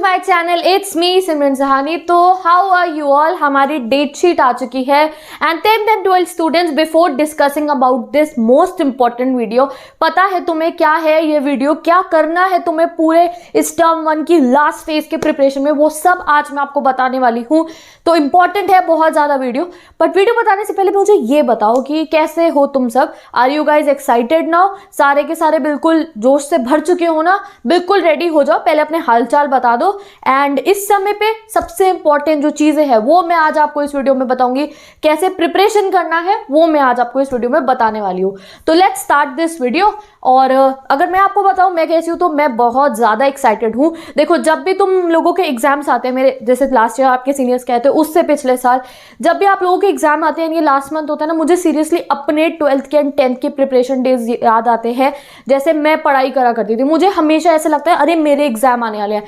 My channel, it's me सिमरन सहानी। तो how are you all? हमारी date sheet आ चुकी है and 10th and 12th students, before discussing about this most important video, पता है तुम्हें क्या है ये वीडियो, क्या करना है तुम्हें पूरे इस टर्म 1 की लास्ट फेज के प्रिपरेशन में, वो सब आज मैं आपको बताने वाली हूँ। तो इंपॉर्टेंट है बहुत ज़्यादा वीडियो। बट वीडियो बताने से पहले मुझे ये बताओ कि कैसे हो तुम सब? Are you guys excited now? सारे के सारे बिल्कुल जोश से भर चुके हो ना? बिल्कुल रेडी हो जाओ, पहले अपने हालचाल बता दो। एंड इस समय पे सबसे इंपॉर्टेंट जो चीजें हैं वो मैं आज आपको इस वीडियो में बताऊंगी। कैसे प्रिपरेशन करना है वो मैं आज आपको इस वीडियो में बताने वाली हूँ। तो लेट्स स्टार्ट दिस वीडियो। और अगर मैं आपको बताऊं मैं कैसी हूँ, तो मैं बहुत ज़्यादा एक्साइटेड हूँ। देखो, जब भी तुम लोगों के एग्जाम्स आते हैं, मेरे जैसे लास्ट ईयर आपके सीनियर्स कहते हैं, उससे पिछले साल जब भी आप लोगों के एग्जाम आते हैं, ये लास्ट मंथ होता है ना, मुझे सीरियसली अपने 12th के एंड 10th के प्रिपरेशन डेज याद आते हैं। जैसे मैं पढ़ाई करा करती थी, मुझे हमेशा ऐसा लगता है अरे मेरे एग्जाम आने वाले हैं।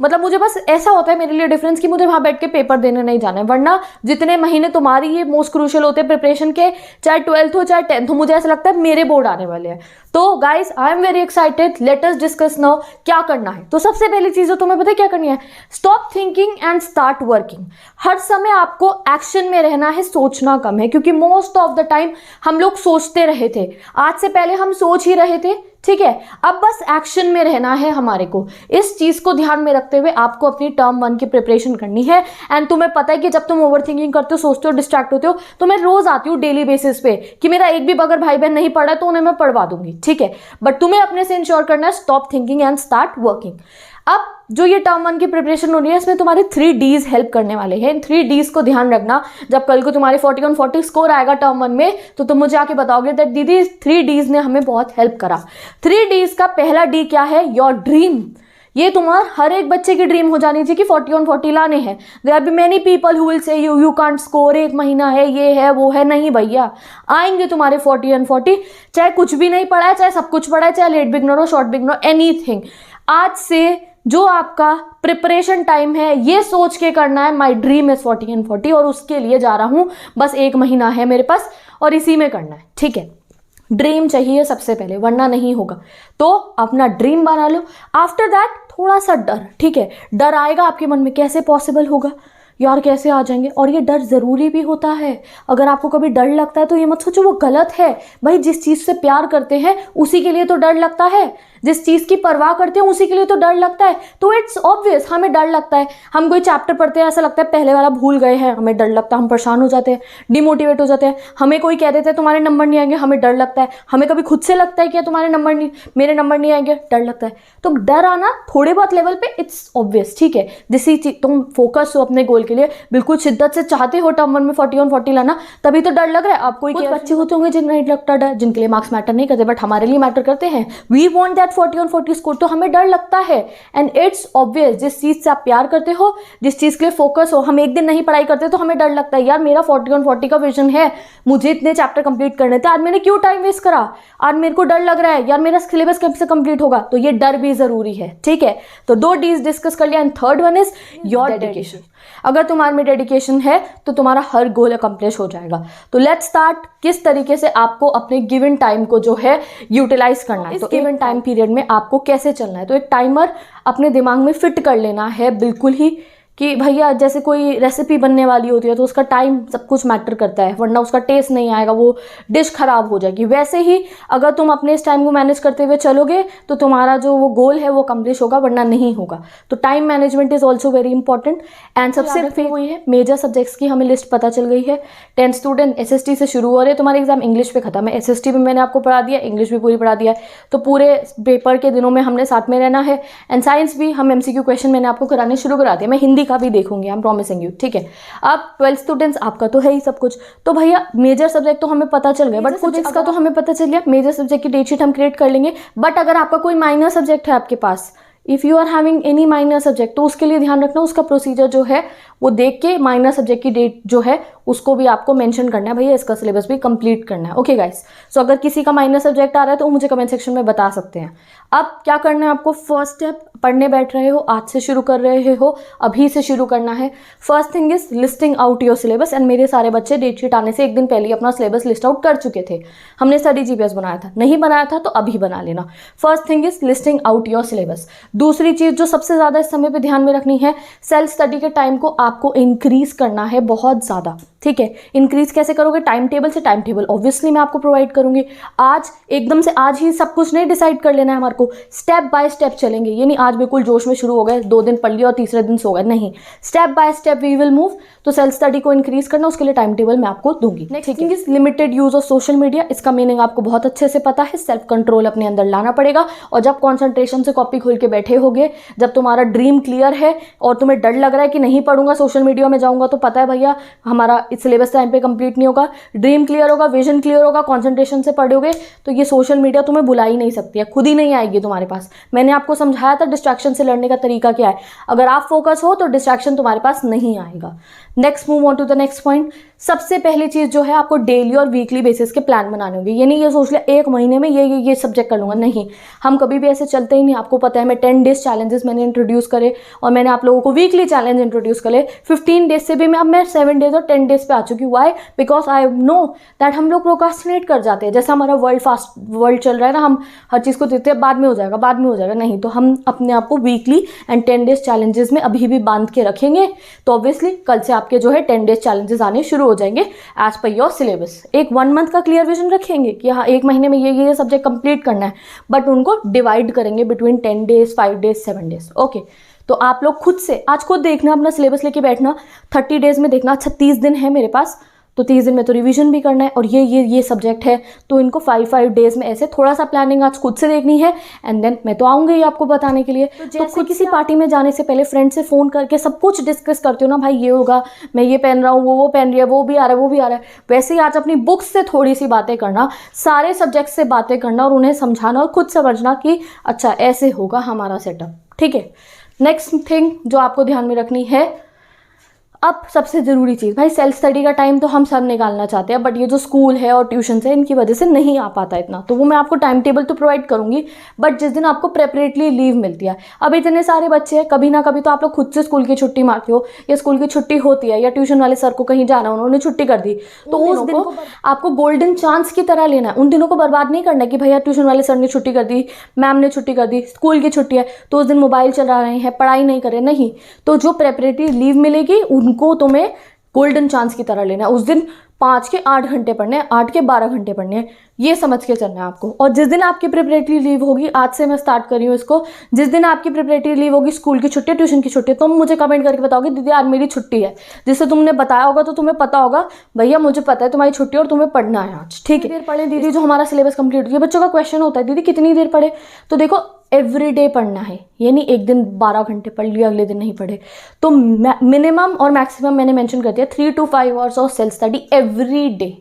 मतलब मुझे बस ऐसा होता है मेरे लिए डिफरेंस कि मुझे वहां बैठ के पेपर देने नहीं जाना है, वरना जितने महीने तुम्हारी ये मोस्ट क्रूशियल होते हैं प्रिपरेशन के, चाहे 12th हो चाहे 10th हो, मुझे ऐसा लगता है मेरे बोर्ड आने वाले हैं। तो guys, I am very excited. Let us discuss now क्या करना है। तो सबसे पहली चीज तुम्हें पता है क्या करनी है? Stop thinking and start working. हर समय आपको एक्शन में रहना है, सोचना कम है, क्योंकि मोस्ट ऑफ द टाइम हम लोग सोचते रहे थे। आज से पहले हम सोच ही रहे थे, ठीक है? अब बस एक्शन में रहना है हमारे को। इस चीज को ध्यान में रखते हुए आपको अपनी टर्म 1 की प्रिपरेशन करनी है। एंड तुम्हें पता है कि जब तुम ओवर थिंकिंग करते हो, सोचते हो, डिस्ट्रैक्ट होते हो, तो मैं रोज आती हूँ डेली बेसिस पे कि मेरा एक भी अगर भाई बहन नहीं पढ़ा है तो उन्हें मैं पढ़वा दूंगी, ठीक है? बट तुम्हें अपने से इंश्योर करना है stop thinking and start working. अब जो ये टर्म 1 की प्रिपरेशन हो रही है, इसमें तुम्हारे 3 Ds हेल्प करने वाले हैं। इन 3 Ds को ध्यान रखना। जब कल को तुम्हारे 40 on 40 स्कोर आएगा टर्म 1 में, तो तुम मुझे आके बताओगे दैट दीदी 3 Ds ने हमें बहुत हेल्प करा। 3 Ds का पहला D क्या है? Your dream. ये तुम्हारा हर एक बच्चे की ड्रीम हो जानी चाहिए कि 40 on 40 लाने हैं। There are be many people who will say you can't score, एक महीना है, ये है वो है। नहीं भैया, आएंगे तुम्हारे 40 on 40, चाहे कुछ भी नहीं पढ़ा है, चाहे सब कुछ पढ़ा है, चाहे लेट बिगनर हो, शॉर्ट बिगनर, एनीथिंग। आज से जो आपका प्रिपरेशन टाइम है, ये सोच के करना है माई ड्रीम इज 40 on 40, और उसके लिए जा रहा हूं। बस एक महीना है मेरे पास और इसी में करना है, ठीक है? ड्रीम चाहिए सबसे पहले, वरना नहीं होगा। तो अपना ड्रीम बना लो। आफ्टर दैट थोड़ा सा डर, ठीक है? डर आएगा आपके मन में, कैसे पॉसिबल होगा यार, कैसे आ जाएंगे? और ये डर जरूरी भी होता है। अगर आपको कभी डर लगता है तो ये मत सोचो वो गलत है। भाई, जिस चीज से प्यार करते हैं उसी के लिए तो डर लगता है, जिस चीज की परवाह करते हैं उसी के लिए तो डर लगता है। तो इट्स ऑब्वियस हमें डर लगता है। हम कोई चैप्टर पढ़ते हैं, ऐसा लगता है पहले वाला भूल गए हैं, हमें डर लगता है, हम परेशान हो जाते हैं, डिमोटिवेट हो जाते हैं। हमें कोई कह देता है तुम्हारे नंबर नहीं आएंगे, हमें डर लगता है। हमें कभी खुद से लगता है कि तुम्हारे नंबर नहीं, मेरे नंबर नहीं आएंगे, डर लगता है। तो डर आना थोड़े बहुत लेवल पे इट्स ऑब्वियस, ठीक है? जिस तुम फोकस हो अपने गोल के लिए, बिल्कुल शिद्दत से चाहते हो टर्म 1 में 40 on 40 लाना, तभी तो डर लग रहा है। आप कोई बच्चे होते होंगे जिन्हें नहीं लगता डर, जिनके लिए मार्क्स मैटर नहीं करते, बट हमारे लिए मैटर करते हैं। We want that 40 on 40 score, तो हमें डर लगता है। एंड इट्स ऑब्वियस, जिस चीज से आप प्यार करते हो, जिस चीज के लिए फोकस हो, हम एक दिन नहीं पढ़ाई करते तो हमें डर लगता है यार मेरा 40 on 40 का विजन है, मुझे इतने चैप्टर कंप्लीट करने थे, आज मैंने क्यों टाइम वेस्ट करा, आज मेरे को डर लग रहा है यार मेरा सिलेबस कब से कंप्लीट होगा। तो ये डर भी जरूरी है, ठीक है? तो 2 Ds डिस्कस कर लिया। And third one is your dedication. अगर तुम्हारे में डेडिकेशन है तो तुम्हारा हर गोल अकम्प्लिश हो जाएगा। तो लेट्स स्टार्ट। किस तरीके से आपको अपने गिवन टाइम को जो है यूटिलाइज करना है, तो गिवन टाइम पीरियड में आपको कैसे चलना है। तो एक टाइमर अपने दिमाग में फिट कर लेना है बिल्कुल ही, कि भैया जैसे कोई रेसिपी बनने वाली होती है तो उसका टाइम सब कुछ मैटर करता है, वरना उसका टेस्ट नहीं आएगा, वो डिश खराब हो जाएगी। वैसे ही अगर तुम अपने इस टाइम को मैनेज करते हुए चलोगे तो तुम्हारा जो वो गोल है वो कंप्लीट होगा, वरना नहीं होगा। तो time management is also very important. And सबसे हुई है मेजर सब्जेक्ट्स की हमें लिस्ट पता चल गई है। 10 स्टूडेंट SST से शुरू हो रहे हैं, तुम्हारे एग्जाम इंग्लिश पे खत्म है। SST भी मैंने आपको पढ़ा दिया, इंग्लिश भी पूरी पढ़ा दिया है। तो पूरे पेपर के दिनों में हमने साथ में रहना है। एंड साइंस भी हम MCQ क्वेश्चन मैंने आपको कराने शुरू करा दिया। मैं हिंदी का भी देखूंगी, आई एम प्रॉमिसिंग यू, ठीक है? अब 12 स्टूडेंट्स आपका तो है ही सब कुछ। तो भैया मेजर सब्जेक्ट तो हमें पता चल गए, बट कुछ इसका तो हमें पता चल गया। मेजर सब्जेक्ट की डेट शीट हम क्रिएट कर लेंगे। बट अगर आपका कोई माइनर सब्जेक्ट है आपके पास, if you are having any minor subject, तो उसके लिए ध्यान रखना उसका प्रोसीजर जो है वो देख के माइनर सब्जेक्ट की डेट जो है उसको भी आपको मेंशन करना है, भैया इसका सिलेबस भी कंप्लीट करना है। ओके गाइस, सो अगर किसी का माइनर सब्जेक्ट आ रहा है तो मुझे कमेंट सेक्शन में बता सकते हैं। अब क्या करना है आपको, फर्स्ट स्टेप, पढ़ने बैठ रहे हो, आज से शुरू कर रहे हो, अभी से शुरू करना है। First thing is listing out your syllabus, and मेरे सारे बच्चे डेट शीट आने से एक दिन पहले ही अपना सिलेबस लिस्ट आउट कर चुके थे। हमने स्टडी जीपीएस बनाया था, नहीं बनाया था तो अभी बना लेना। First thing is listing out your syllabus. दूसरी चीज जो सबसे ज्यादा इस समय पे ध्यान में रखनी है, सेल्फ स्टडी के टाइम को आपको इंक्रीज करना है बहुत ज्यादा, ठीक है। इंक्रीज कैसे करोगे, टाइम टेबल से। टाइम टेबल ऑब्वियसली मैं आपको प्रोवाइड करूंगी। आज एकदम से आज ही सब कुछ नहीं डिसाइड कर लेना है हमारे को, स्टेप बाय स्टेप चलेंगे। ये नहीं आज बिल्कुल जोश में शुरू हो गए, 2 दिन पढ़ लिया और तीसरे दिन सो गए, नहीं, step by step we will move. तो सेल्फ स्टडी को इंक्रीज करना, उसके लिए टाइम टेबल मैं आपको दूंगी। Next thing is limited use of social media. इसका मीनिंग आपको बहुत अच्छे से पता है, सेल्फ कंट्रोल अपने अंदर लाना पड़ेगा। और जब कॉन्सेंट्रेशन से कॉपी खोल के बैठे होगे, जब तुम्हारा ड्रीम क्लियर है और तुम्हें डर लग रहा है कि नहीं पढ़ूंगा, सोशल मीडिया में जाऊंगा, तो पता है भैया हमारा सिलेबस टाइम पे कंप्लीट नहीं होगा। ड्रीम क्लियर होगा, विजन क्लियर होगा, कॉन्सेंट्रेशन से पढ़ोगे तो ये सोशल मीडिया तुम्हें बुला ही नहीं सकती है, खुद ही नहीं आएगी तुम्हारे पास। मैंने आपको समझाया था डिस्ट्रैक्शन से लड़ने का तरीका क्या है। अगर आप फोकस हो तो डिस्ट्रैक्शन तुम्हारे पास नहीं आएगा। Next, move on to the next point. सबसे पहली चीज जो है, आपको डेली और वीकली बेसिस के प्लान बनाने होंगे। ये नहीं ये सोच लिया एक महीने में ये सब्जेक्ट कर लूंगा, नहीं, हम कभी भी ऐसे चलते ही नहीं। आपको पता है मैं 10 डेज चैलेंजेस मैंने इंट्रोड्यूस करे और मैंने आप लोगों को वीकली चैलेंज इंट्रोड्यूस करे। 15 डेज से भी मैं 7 डेज और 10 डेज पे आ चुकी हूँ। Why? Because I know that हम लोग प्रोक्रास्टिनेट कर जाते हैं। जैसा हमारा वर्ल्ड चल रहा है ना, हम हर चीज़ को देखते हैं बाद में हो जाएगा, बाद में हो जाएगा, नहीं। तो हम अपने आप को वीकली एंड 10 डेज चैलेंजेस में अभी भी बांध के रखेंगे, तो ऑब्वियसली कल से आपके जो है 10 डेज चैलेंजेस आने शुरू हो जाएंगे एज पर योर सिलेबस। एक 1 मंथ का क्लियर विजन रखेंगे कि हाँ एक महीने में ये सब्जेक्ट कंप्लीट करना है, बट उनको डिवाइड करेंगे between 10 days, 5 days, 7 days. Okay, तो आप लोग खुद से आज खुद देखना, अपना सिलेबस लेके बैठना, 30 डेज में देखना, अच्छा 30 दिन है मेरे पास, तो 30 दिन में तो रिवीजन भी करना है और ये सब्जेक्ट है, तो इनको 5 डेज में ऐसे थोड़ा सा प्लानिंग आज खुद से देखनी है। एंड देन मैं तो आऊँगी ही आपको बताने के लिए। तो खुद किसी पार्टी में जाने से पहले फ्रेंड से फ़ोन करके सब कुछ डिस्कस करते हो ना, भाई ये होगा, मैं ये पहन रहा हूँ, वो पहन रही है, वो भी आ रहा है, वो भी आ रहा है। वैसे ही आज अपनी बुक्स से थोड़ी सी बातें करना, सारे सब्जेक्ट से बातें करना और उन्हें समझाना और खुद समझना कि अच्छा ऐसे होगा हमारा सेटअप, ठीक है। नेक्स्ट थिंग जो आपको ध्यान में रखनी है, अब सबसे ज़रूरी चीज़, भाई सेल्फ स्टडी का टाइम तो हम सब निकालना चाहते हैं, बट ये जो स्कूल है और ट्यूशन है इनकी वजह से नहीं आ पाता इतना, तो वो मैं आपको टाइम टेबल तो प्रोवाइड करूंगी, बट जिस दिन आपको प्रेपरेटली लीव मिलती है, अब इतने सारे बच्चे हैं, कभी ना कभी तो आप लोग खुद से स्कूल की छुट्टी मारते हो, या स्कूल की छुट्टी होती है, या ट्यूशन वाले सर को कहीं जाना, उन्होंने छुट्टी कर दी, तो उस दिन को आपको गोल्डन चांस की तरह लेना है। उन दिनों को बर्बाद नहीं करना कि भैया ट्यूशन वाले सर ने छुट्टी कर दी, मैम ने छुट्टी कर दी, स्कूल की छुट्टी है तो उस दिन मोबाइल चला रहे हैं, पढ़ाई नहीं कर रहे, नहीं। तो जो प्रेपरेटरी लीव मिलेगी उनको तुम्हें गोल्डन चांस की तरह लेना है। उस दिन 5 के 8 घंटे पढ़ने हैं, 8 के 12 घंटे पढ़ने हैं, ये समझ के चलना है आपको। और जिस दिन आपकी प्रिपरेटरी लीव होगी, आज से मैं स्टार्ट कर रही हूँ इसको, जिस दिन आपकी प्रिपरेटरी लीव होगी, स्कूल की छुट्टी, ट्यूशन की छुट्टी, तुम मुझे कमेंट करके बताओगे दीदी आज मेरी छुट्टी है, जिससे तुमने बताया होगा तो तुम्हें पता होगा भैया मुझे पता है तुम्हारी छुट्टी और तुम्हें पढ़ना है आज, ठीक है। देर पढ़े दीदी, जो हमारा सिलेबस कंप्लीट हो गया। बच्चों का क्वेश्चन होता है दीदी कितनी देर पढ़े, तो देखो एवरीडे पढ़ना है, ये नहीं एक दिन 12 घंटे पढ़ लिया अगले दिन नहीं पढ़े। तो मिनिमम और मैक्सिमम मैंने मेंशन कर दिया 3 to 5 hours of self study every day,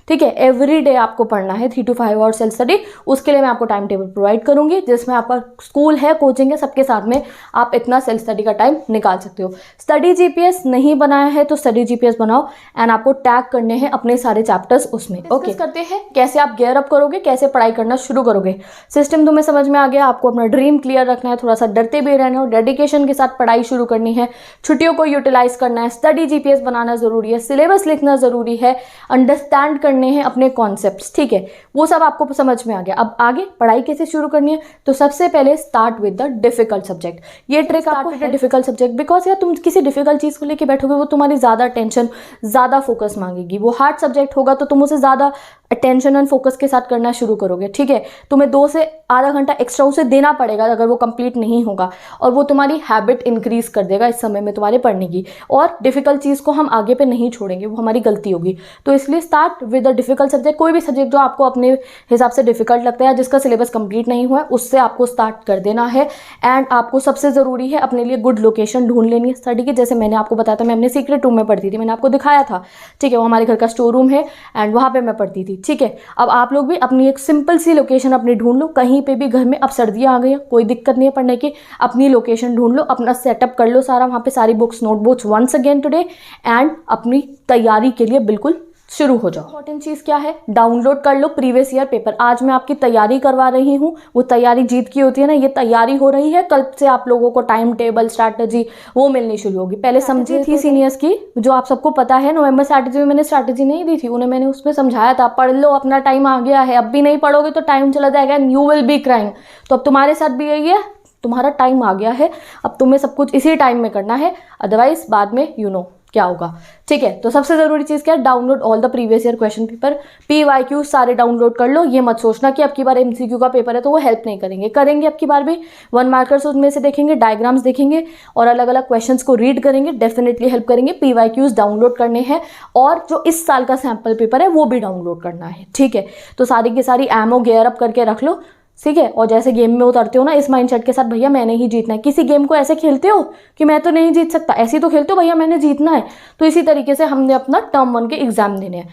ठीक है। एवरी डे आपको पढ़ना है 3 to 5 आवर्स सेल्फ स्टडी। उसके लिए मैं आपको टाइम टेबल प्रोवाइड करूंगी, जिसमें आपका स्कूल है, कोचिंग है, सबके साथ में आप इतना सेल्फ स्टडी का टाइम निकाल सकते हो। स्टडी जीपीएस नहीं बनाया है तो स्टडी जीपीएस बनाओ, एंड आपको टैग करने हैं अपने सारे चैप्टर्स उसमें। ओके, करते हैं कैसे आप गियर अप करोगे, कैसे पढ़ाई करना शुरू करोगे। सिस्टम तुम्हें समझ में आ गया, आपको अपना ड्रीम क्लियर रखना है, थोड़ा सा डरते भी रहना है, डेडिकेशन के साथ पढ़ाई शुरू करनी है, छुट्टियों को यूटिलाइज करना है, स्टडी जीपीएस बनाना जरूरी है, सिलेबस लिखना जरूरी है, अंडरस्टैंड करने हैं अपने कॉन्सेप्ट्स, ठीक है। वो सब आपको समझ में आ गया। अब आगे पढ़ाई कैसे शुरू करनी है, तो सबसे पहले start with the difficult subject. ये ट्रिक आपको है डिफिकल्ट सब्जेक्ट, बिकॉज यार तुम किसी डिफिकल्ट चीज को लेके बैठोगे वो तुम्हारी ज्यादा टेंशन, ज्यादा फोकस मांगेगी। वो हार्ड सब्जेक्ट होगा तो तुम उसे ज्यादा अटेंशन एंड फोकस के साथ करना शुरू करोगे, ठीक है। तुम्हें 2 से आधा घंटा एक्स्ट्रा उसे देना पड़ेगा अगर वो कंप्लीट नहीं होगा, और वो तुम्हारी हैबिट इंक्रीज कर देगा इस समय में तुम्हारे पढ़ने की। और डिफिकल्ट चीज को हम आगे पे नहीं छोड़ेंगे, वो हमारी गलती होगी। तो इसलिए start with the difficult subject, कोई भी सब्जेक्ट जो आपको अपने हिसाब से डिफिकल्ट लगता है, जिसका सिलेबस कंप्लीट नहीं हुआ है, उससे आपको स्टार्ट कर देना है। एंड आपको सबसे ज़रूरी है अपने लिए गुड लोकेशन ढूंढ लेनी है स्टडी की। जैसे मैंने आपको बताया था, मैं अपने सीक्रेट रूम में पढ़ती थी, मैंने आपको दिखाया था, ठीक है, वो हमारे घर का स्टोर रूम है एंड वहाँ पर मैं पढ़ती थी, ठीक है। अब आप लोग भी अपनी एक सिंपल सी लोकेशन अपनी ढूंढ लो, कहीं पर भी घर में। अब सर्दियाँ आ गई हैं, कोई दिक्कत नहीं है पढ़ने की, अपनी लोकेशन ढूंढ लो, अपना सेटअप कर लो सारा, वहाँ पे सारी books notebooks once again today, and अपनी तैयारी के लिए बिल्कुल शुरू हो जाओ। इंपॉर्टेंट चीज़ क्या है, डाउनलोड कर लो प्रीवियस ईयर पेपर। आज मैं आपकी तैयारी करवा रही हूँ, वो तैयारी जीत की होती है ना, ये तैयारी हो रही है। कल से आप लोगों को टाइम टेबल स्ट्रैटेजी वो मिलनी शुरू होगी। पहले समझी थी सीनियर्स की, जो आप सबको पता है, नवंबर स्ट्रैटेजी में मैंने स्ट्रैटेजी नहीं दी थी, उन्हें मैंने उसमें समझाया था, पढ़ लो, अपना टाइम आ गया है, अब भी नहीं पढ़ोगे तो टाइम चला जाएगा and you will be crying. तो अब तुम्हारे साथ भी यही है, तुम्हारा टाइम आ गया है, अब तुम्हें सब कुछ इसी टाइम में करना है, अदरवाइज बाद में यू नो क्या होगा, ठीक है। तो सबसे ज़रूरी चीज़ क्या है, download all the previous year question paper, PYQ सारे डाउनलोड कर लो। ये मत सोचना कि अब की बार MCQ का पेपर है तो वो हेल्प नहीं करेंगे, करेंगे अब की बार भी। 1 मार्कर्स उसमें से देखेंगे, डायग्राम्स देखेंगे और अलग अलग क्वेश्चंस को रीड करेंगे, डेफिनेटली हेल्प करेंगे। PYQs डाउनलोड करने हैं और जो इस साल का सैम्पल पेपर है वो भी डाउनलोड करना है, ठीक है। तो सारी की सारी एमओ गेयर अप करके रख लो, ठीक है। और जैसे गेम में उतरते हो ना, इस माइंडसेट के साथ, भैया मैंने ही जीतना है। किसी गेम को ऐसे खेलते हो कि मैं तो नहीं जीत सकता, ऐसे तो खेलते हो भैया मैंने जीतना है। तो इसी तरीके से हमने अपना टर्म 1 के एग्जाम देने हैं।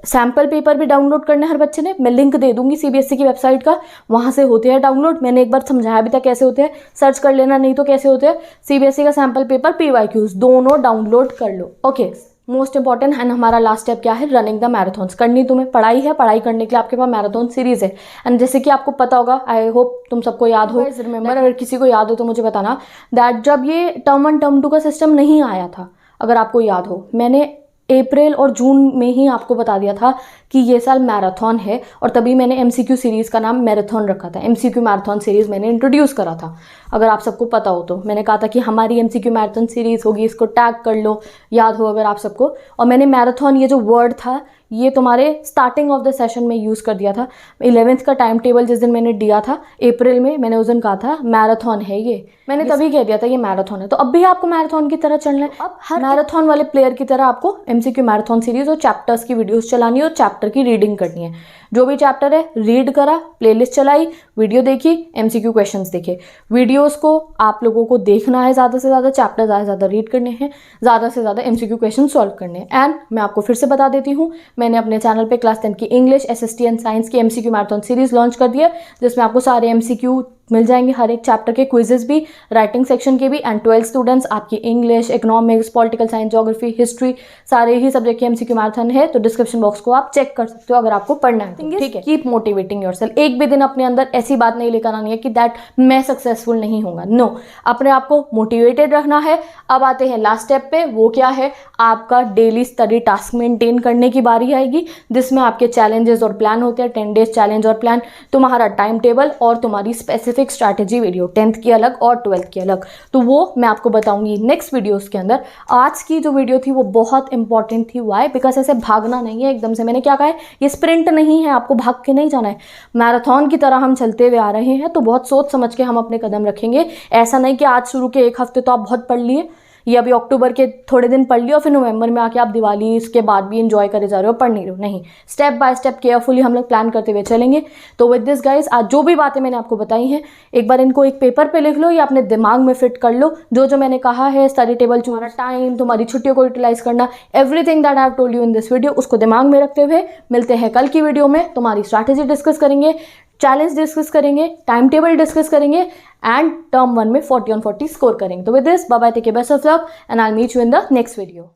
सैम्पल पेपर भी डाउनलोड करना है हर बच्चे ने, मैं लिंक दे दूंगी CBSE की वेबसाइट का, वहाँ से होते हैं डाउनलोड। मैंने एक बार समझाया भी था कैसे होते हैं, सर्च कर लेना, नहीं तो कैसे होते हैं। CBSE का सैम्पल पेपर, PYQs दोनों डाउनलोड कर लो, ओके। मोस्ट इंपॉर्टेंट एंड हमारा लास्ट स्टेप क्या है, रनिंग द मैराथन्स। करनी तुम्हें पढ़ाई है, पढ़ाई करने के लिए आपके पास मैराथन सीरीज है। एंड जैसे कि आपको पता होगा, आई होप तुम सबको याद हो, रिमेंबर, अगर किसी को याद हो तो मुझे बताना, दैट जब ये टर्म 1 टर्म 2 का सिस्टम नहीं आया था, अगर आपको याद हो, मैंने अप्रैल और जून में ही आपको बता दिया था कि ये साल मैराथन है, और तभी मैंने MCQ सीरीज़ का नाम मैराथन रखा था। MCQ मैराथन सीरीज़ मैंने इंट्रोड्यूस करा था, अगर आप सबको पता हो तो। मैंने कहा था कि हमारी MCQ मैराथन सीरीज़ होगी, इसको टैग कर लो, याद हो अगर आप सबको। और मैंने मैराथन ये जो वर्ड था, ये तुम्हारे स्टार्टिंग ऑफ द सेशन में यूज़ कर दिया था। 11th का टाइम टेबल जिस दिन मैंने दिया था अप्रैल में, मैंने उस दिन कहा था मैराथन है ये, मैंने तभी कह दिया था ये मैराथन है। तो अब भी आपको मैराथन की तरह चलना है। अब हर मैराथन वाले प्लेयर की तरह आपको MCQ मैराथन सीरीज और चैप्टर्स की वीडियोस चलानी है और चैप्टर की रीडिंग करनी है। जो भी चैप्टर है रीड करा, प्लेलिस्ट चलाई, वीडियो देखी, MCQ क्वेश्चंस देखे। वीडियोस को आप लोगों को देखना है ज़्यादा से ज़्यादा, चैप्टर ज़्यादा से ज़्यादा रीड करने हैं, ज़्यादा से ज़्यादा MCQ क्वेश्चन सॉल्व करने हैं। एंड मैं आपको फिर से बता देती हूँ, मैंने अपने चैनल पे क्लास 10 की इंग्लिश, SST एंड साइंस की MCQ मैराथन सीरीज लॉन्च कर दिया, जिसमें आपको सारे MCQ मिल जाएंगे, हर एक चैप्टर के क्विजेस भी, राइटिंग सेक्शन के भी। एंड 12th स्टूडेंट्स आपकी English, economics, political science, geography, history, सारे ही सब्जेक्ट की MCQ मैराथन है। तो डिस्क्रिप्शन बॉक्स को आप चेक कर सकते हो अगर आपको पढ़ना है, ठीक है। Keep motivating yourself. एक भी दिन अपने अंदर ऐसी बात नहीं लेकर आनी है कि दैट मैं सक्सेसफुल नहीं होगा, नो, अपने आप को मोटिवेटेड रखना है। अब आते हैं लास्ट स्टेप पे, वो क्या है, आपका डेली स्टडी टास्क मेंटेन करने की बारी आएगी, जिसमें आपके चैलेंजेस और प्लान होते हैं, 10 डेज चैलेंज और प्लान, तुम्हारा टाइम टेबल और तुम्हारी स्पेसिफिक स्ट्रैटेजी वीडियो, 10th की अलग और 12th की अलग। तो वो मैं आपको बताऊंगी नेक्स्ट वीडियोस के अंदर। आज की जो वीडियो थी वो बहुत इंपॉर्टेंट थी, वाई, बिकॉज ऐसे भागना नहीं है एकदम से। मैंने क्या कहा है, ये स्प्रिंट नहीं है, आपको भाग के नहीं जाना है, मैराथन की तरह हम चलते हुए आ रहे हैं। तो बहुत सोच समझ के हम अपने कदम रखेंगे। ऐसा नहीं कि आज शुरू के 1 हफ्ते तो आप बहुत पढ़ लिए, ये अभी अक्टूबर के थोड़े दिन पढ़ लियो, फिर नवंबर में आके आप दिवाली इसके बाद भी एंजॉय करे जा रहे हो, पढ़ नहीं रहे हो, नहीं। स्टेप बाय स्टेप केयरफुली हम लोग प्लान करते हुए चलेंगे। तो विद दिस गाइज, आज जो भी बातें मैंने आपको बताई हैं, एक बार इनको एक पेपर पे लिख लो या अपने दिमाग में फिट कर लो। जो जो मैंने कहा है, स्टडी टेबल, तुम्हारा टाइम, तुम्हारी छुट्टियों को यूटिलाइज करना, everything that I have told you in this video, उसको दिमाग में रखते हुए मिलते हैं कल की वीडियो में। तुम्हारी स्ट्रैटेजी डिस्कस करेंगे, चैलेंज डिस्कस करेंगे, टाइम टेबल डिस्कस करेंगे एंड टर्म 1 में 40 on 40 स्कोर करेंगे। तो with this, bye bye, take care, best of luck and I will meet you in the next video.